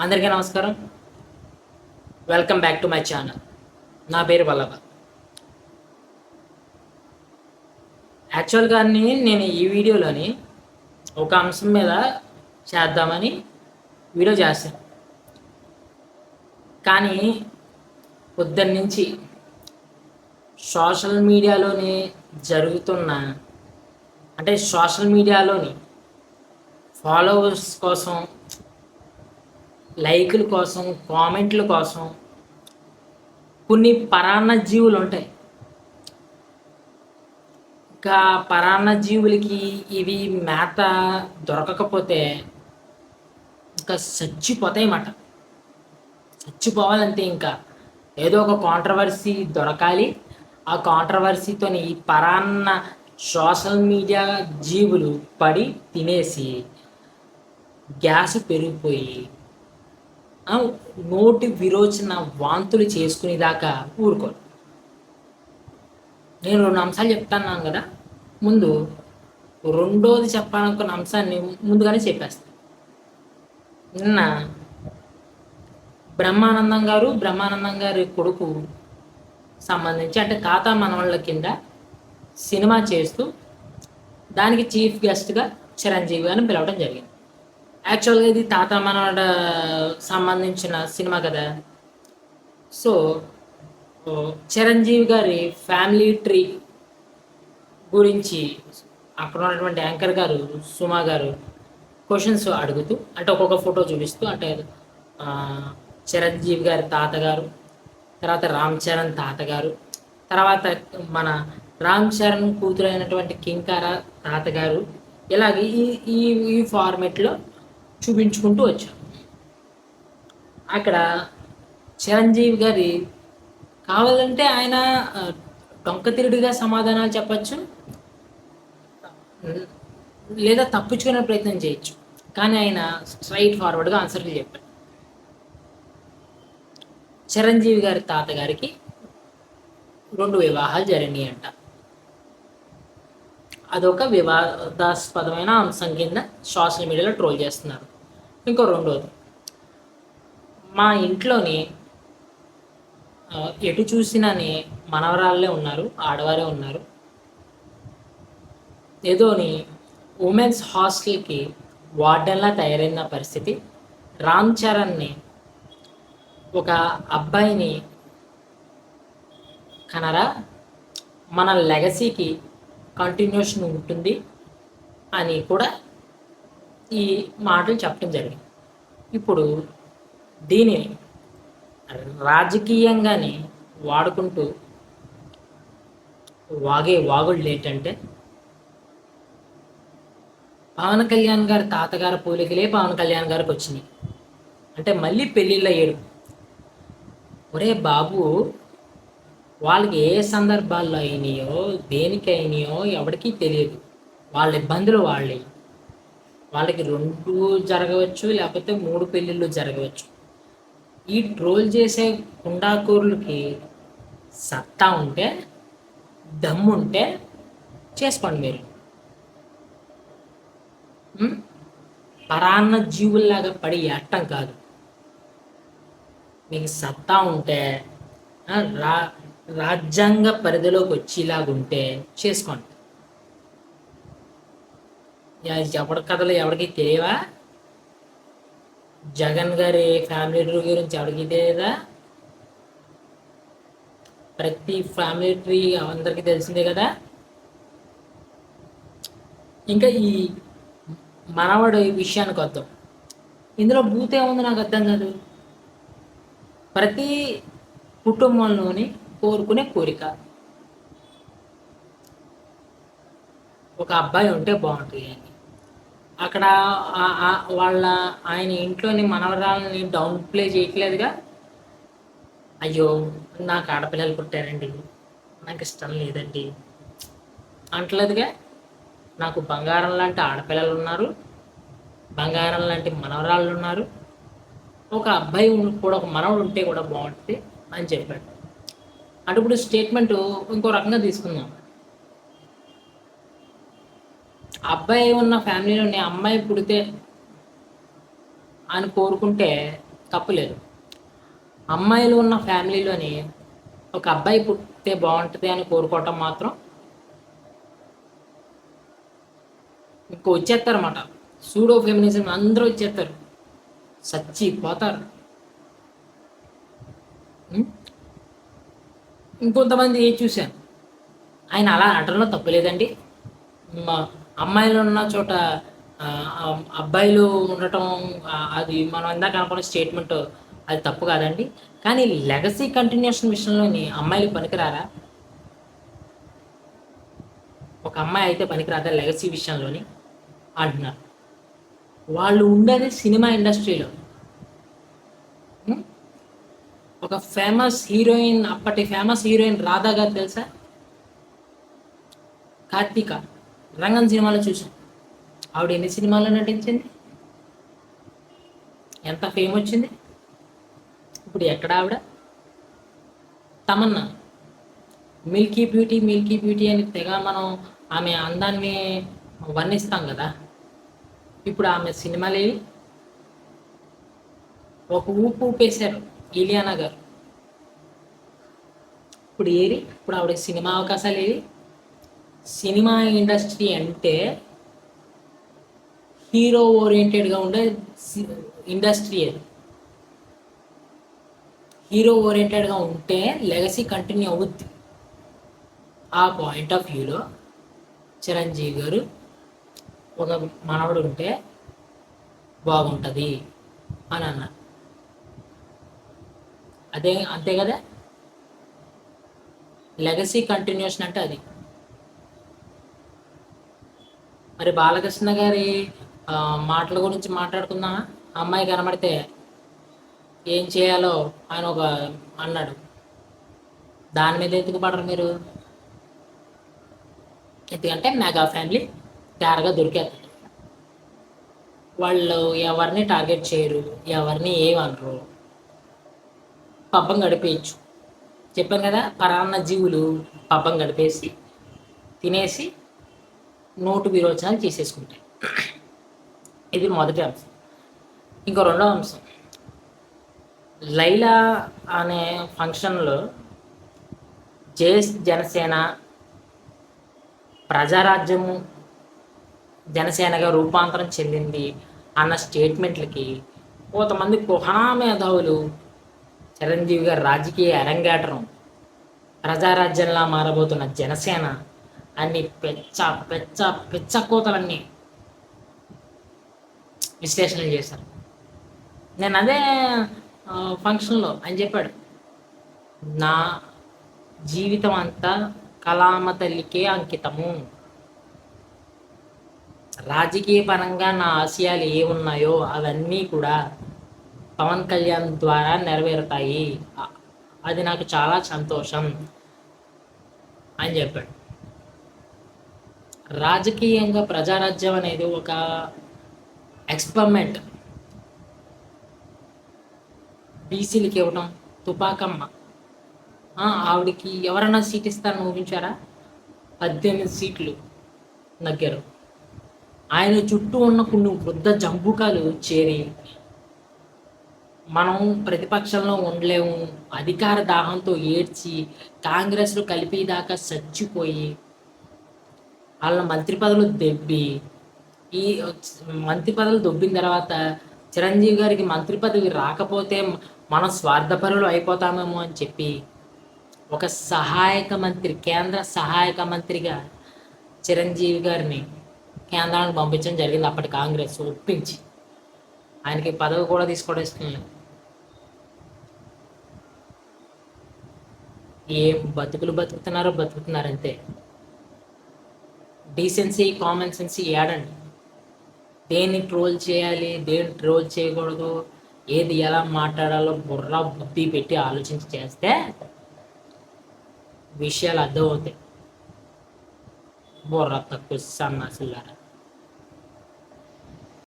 అందరికీ నమస్కారం. Welcome back to my channel. నా పేరు వల్లభ. యాక్చువల్గా నేను ఈ వీడియోలోని ఒక అంశం మీద చేద్దామని వీడియో చేశాను. కానీ పొద్దున్నుంచి సోషల్ మీడియాలోని జరుగుతున్న సోషల్ మీడియాలోని ఫాలోవర్స్ కోసం, లైకుల కోసం, కామెంట్ల కోసం కొన్ని పరాన్న జీవులు ఉంటాయి. ఇంకా పరాన్న జీవులకి ఇవి మేత దొరకకపోతే ఇంకా చచ్చిపోతాయి అన్నమాట. చచ్చిపోవాలంటే ఇంకా ఏదో ఒక కాంట్రవర్సీ దొరకాలి. ఆ కాంట్రవర్సీతో ఈ పరాన్న సోషల్ మీడియా జీవులు పడి తినేసి గ్యాస్ పెరిగిపోయి నోటి విరోచన వాంతులు చేసుకునేదాకా ఊరుకోరు. నేను 2 అంశాలు చెప్తాను కదా. ముందు రెండోది చెప్పాలనుకున్న అంశాన్ని ముందుగానే చెప్పేస్తాను. నిన్న బ్రహ్మానందం గారి కొడుకు సంబంధించి తాత మనవళ్ళ కింద సినిమా చేస్తూ దానికి చీఫ్ గెస్ట్గా చిరంజీవి గారిని పిలవడం జరిగింది. యాక్చువల్గా ఇది తాత మనవడ సంబంధించిన సినిమా కదా. సో చిరంజీవి గారి ఫ్యామిలీ ట్రీ గురించి అక్కడ ఉన్నటువంటి యాంకర్ గారు సుమా గారు క్వశ్చన్స్ అడుగుతూ ఒక్కొక్క ఫోటో చూపిస్తూ చిరంజీవి గారి తాతగారు, తర్వాత రామ్ చరణ్ తాతగారు, తర్వాత మన రామ్ చరణ్ కూతురు అయినటువంటి కింకార తాతగారు, ఇలాగే ఈ ఈ ఈ ఫార్మెట్లో చూపించుకుంటూ వచ్చారు. అక్కడ చిరంజీవి గారి కావాలంటే ఆయన డొంకతిరుడిగా సమాధానాలు చెప్పచ్చు, లేదా తప్పించుకునే ప్రయత్నం చేయొచ్చు. కానీ ఆయన స్ట్రైట్ ఫార్వర్డ్గా ఆన్సర్లు చెప్పారు. చిరంజీవి గారి తాతగారికి 2 వివాహాలు జరిగినాయి అంట. అదొక వివాదాస్పదమైన అంశం కింద సోషల్ మీడియాలో ట్రోల్ చేస్తున్నారు. ఇంకో రెండోది, మా ఇంట్లోని ఎటు చూసినాని మనవరాళ్ళే ఉన్నారు, ఆడవారే ఉన్నారు. ఏదోని ఉమెన్స్ హాస్టల్కి వార్డెన్లా తయారైన పరిస్థితి. రామ్ చరణ్ని ఒక అబ్బాయిని కనరా మన లెగసీకి కంటిన్యూషన్ ఉంటుంది అని కూడా ఈ మాటలు చెప్పడం జరిగింది. ఇప్పుడు దీనిని రాజకీయంగానే వాడుకుంటూ వాగుళ్ళు ఏంటంటే పవన్ కళ్యాణ్ గారి తాతగారి పోలికలే పవన్ కళ్యాణ్ గారికి వచ్చినాయి. మళ్ళీ పెళ్ళిళ్ళ ఏడు. ఒరే బాబు, వాళ్ళకి ఏ సందర్భాల్లో అయినాయో దేనికి అయినాయో ఎవరికీ తెలియదు. వాళ్ళ ఇబ్బందులు వాళ్ళకి 2 జరగవచ్చు, లేకపోతే 3 పెళ్ళిళ్ళు జరగవచ్చు. ఈ ట్రోల్ చేసే కుండాకూరులకి సత్తా ఉంటే, దమ్ముంటే చేసుకోండి. మీరు పరాన్న జీవుల్లాగా పడి ఎట్టం కాదు. మీకు సత్తా ఉంటే రాజ్యాంగ పరిధిలోకి వచ్చేలాగుంటే చేసుకోండి. ఎవరి కథలు ఎవరికి తెలియవా? జగన్ గారి ఫ్యామిలీ ట్రీ గురించి ఎవరికి తెలియదా? ప్రతి ఫ్యామిలీ ట్రీ అందరికీ తెలిసిందే కదా. ఇంకా ఈ మనవడు విషయానికి వద్దాం. ఇందులో భూతే ఉంది నాకు అర్థం కాదు. ప్రతి కుటుంబంలోని కోరుకునే కోరిక, ఒక అబ్బాయి ఉంటే బాగుంటుంది అని. అక్కడ ఆయన ఇంట్లోని మనవరాలని డౌన్ ప్లే చేయట్లేదుగా. అయ్యో నాకు ఆడపిల్లలు పుట్టారండి, నాకు ఇష్టం లేదండి అంటలేదుగా. నాకు బంగారం లాంటి ఆడపిల్లలు ఉన్నారు, బంగారం లాంటి మనవరాళ్ళు ఉన్నారు, ఒక అబ్బాయి కూడా ఒక మనవడు ఉంటే కూడా బాగుంటుంది అని చెప్పాడు. ఇప్పుడు స్టేట్మెంట్ ఇంకో రకంగా తీసుకుందాం. అబ్బాయి ఉన్న ఫ్యామిలీలోని అమ్మాయి పుడితే అని కోరుకుంటే తప్పులేదు. అమ్మాయిలు ఉన్న ఫ్యామిలీలోని ఒక అబ్బాయి పుట్టితే బాగుంటుంది అని కోరుకోవటం మాత్రం ఇంకో వచ్చేస్తారన్నమాట. సూడో ఫెమినిజం అందరూ వచ్చేస్తారు, చచ్చిపోతారు. ఇంకొంతమంది చూశాను, ఆయన అలా అనడంలో తప్పులేదండి. అమ్మాయిలు ఉన్న చోట అబ్బాయిలు ఉండటం అది మనం ఇందాక అనుకున్న స్టేట్మెంట్ అది తప్పు కాదండి. కానీ లెగసీ కంటిన్యూషన్ విషయంలోని అమ్మాయిలు పనికిరారా? ఒక అమ్మాయి అయితే పనికిరాదా లెగసీ విషయంలోని అంటున్నారు. వాళ్ళు ఉండేది సినిమా ఇండస్ట్రీలో. ఒక ఫేమస్ హీరోయిన్, అప్పటి ఫేమస్ హీరోయిన్ రాధా గారు తెలుసా? కార్తీక రంగం సినిమాలో చూసాం. ఆవిడ ఎన్ని సినిమాల్లో నటించింది, ఎంత ఫేమ్ వచ్చింది. ఇప్పుడు ఎక్కడ ఆవిడ? Tamannaah Milky beauty Milky beauty అని తెగ మనం ఆమె అందాన్ని వర్ణిస్తాం కదా. ఇప్పుడు ఆమె సినిమాలేవి ఒక ఊపు ఊపేశారు ఇలియానా గారు. ఇప్పుడు ఆవిడ సినిమా అవకాశాలు ఏవి? సినిమా ఇండస్ట్రీ అంటే హీరో ఓరియంటెడ్గా ఉండే ఇండస్ట్రీ. అది హీరో ఓరియంటెడ్గా ఉంటే లెగసీ కంటిన్యూ అవుద్ది. ఆ పాయింట్ ఆఫ్ వ్యూలో చిరంజీవి గారు ఒక మనవడు ఉంటే బాగుంటుంది అని అన్నారు. అంతే కదా, లెగసీ కంటిన్యూషన్ అంటే అది. మరి బాలకృష్ణ గారి మాటల గురించి మాట్లాడుకుందామా? అమ్మాయి కనబడితే ఏం చేయాలో ఆయన అన్నాడు. దాని మీద ఎందుకు పడరు మీరు? ఎందుకంటే మెగా ఫ్యామిలీ తేరగా దొరికారు. వాళ్ళు ఎవరిని టార్గెట్ చేయరు, ఎవరిని ఏమనరు, పబ్బం గడిపేయచ్చు. చెప్పాను కదా, పరాన్న జీవులు పబ్బం గడిపేసి తినేసి నోటు విరోచనాలు చేసేసుకుంటాయి. ఇది మొదటి అంశం. ఇంకో రెండో అంశం, లైలా అనే ఫంక్షన్లో జనసేన ప్రజారాజ్యము జనసేనగా రూపాంతరం చెందింది అన్న స్టేట్మెంట్లకి కొంతమంది కుహనా మేధావులు చిరంజీవి గారి రాజకీయ అరంగేట్రం, ప్రజారాజ్యంలా మారబోతున్న జనసేన అన్ని పెచ్చ కోతలన్నీ విశ్లేషణలు చేశారు. నేను అదే ఫంక్షన్లో ఆయన చెప్పాడు, నా జీవితం అంతా కళామ తల్లికే అంకితము, రాజకీయ పరంగా నా ఆశయాలు ఏమున్నాయో అవన్నీ కూడా పవన్ కళ్యాణ్ ద్వారా నెరవేరుతాయి, అది నాకు చాలా సంతోషం అని చెప్పాడు. రాజకీయంగా ప్రజారాజ్యం అనేది ఒక ఎక్స్పెరిమెంట్. బీసీలకి ఇవ్వడం, తుపాకమ్మ ఆవిడికి ఎవరన్నా సీట్ ఇస్తారని ఊహించారా? 18 సీట్లు నగ్గారు. ఆయన చుట్టూ ఉన్న కొన్ని వృద్ధ జంబుకాలు చేరి మనం ప్రతిపక్షంలో ఉండలేము, అధికార దాహంతో ఏడ్చి కాంగ్రెస్లో కలిపేదాకా చచ్చిపోయి వాళ్ళ మంత్రి పదవులు దెబ్బి, ఈ మంత్రి పదవులు దొబ్బిన తర్వాత చిరంజీవి గారికి మంత్రి పదవి రాకపోతే మనం స్వార్థపరులు అయిపోతామేమో అని చెప్పి ఒక సహాయక మంత్రి, కేంద్ర సహాయక మంత్రిగా చిరంజీవి గారిని కేంద్రానికి పంపించడం జరిగింది. అప్పటి కాంగ్రెస్ ఒప్పించి ఆయనకి పదవి కూడా తీసుకోవడం ఇష్టం లేదు. ఏం బతుకుతున్నారు అంతే. డీసెన్సీ, కామన్ సెన్స్ ఏడండి. దేన్ని ట్రోల్ చేయాలి, దేన్ని ట్రోల్ చేయకూడదు, ఏది ఎలా మాట్లాడాలో బుద్ధి పెట్టి ఆలోచించి చేస్తే విషయాలు అర్థమవుతాయి. బుర్ర తక్కువ సన్నాసులారా.